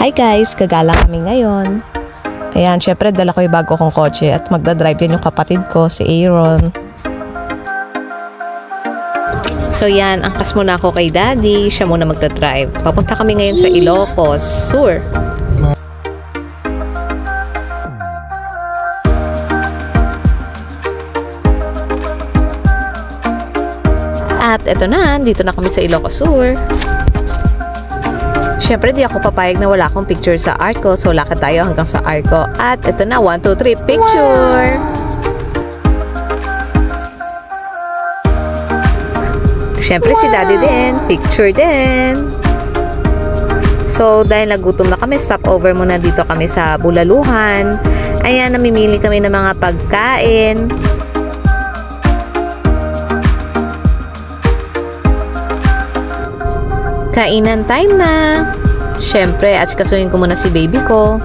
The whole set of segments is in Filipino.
Hi guys, gagala kami ngayon. Ayan, syempre dala ko yung bago kong kotse at magdadrive din yung kapatid ko, si Aaron. So yan, angkas muna ako kay Daddy, siya muna magdadrive. Papunta kami ngayon sa Ilocos Sur. At eto na, dito na kami sa Ilocos Sur. Siyempre, di ako papayag na wala akong picture sa Arco. So, lakad tayo hanggang sa Arco. At ito na, 1, 2, 3, picture! Siyempre, si Daddy din. Picture din. So, dahil nagutom na kami, stop over muna dito kami sa Bulaluhan. Ayan, namimili kami ng mga pagkain. Kainan time na. Siyempre, asikasuhin ko muna si baby ko.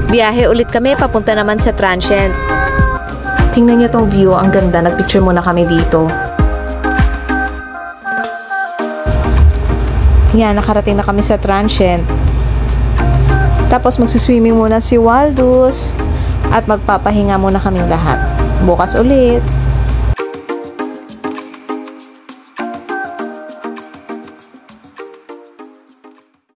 Biyahe ulit kami, papunta naman sa Transient. Tingnan niyo tong view, ang ganda. Nagpicture muna kami dito. Yan, nakarating na kami sa Transient. Tapos magsiswimming muna si Waldus. At magpapahinga muna kaming lahat. Bukas ulit.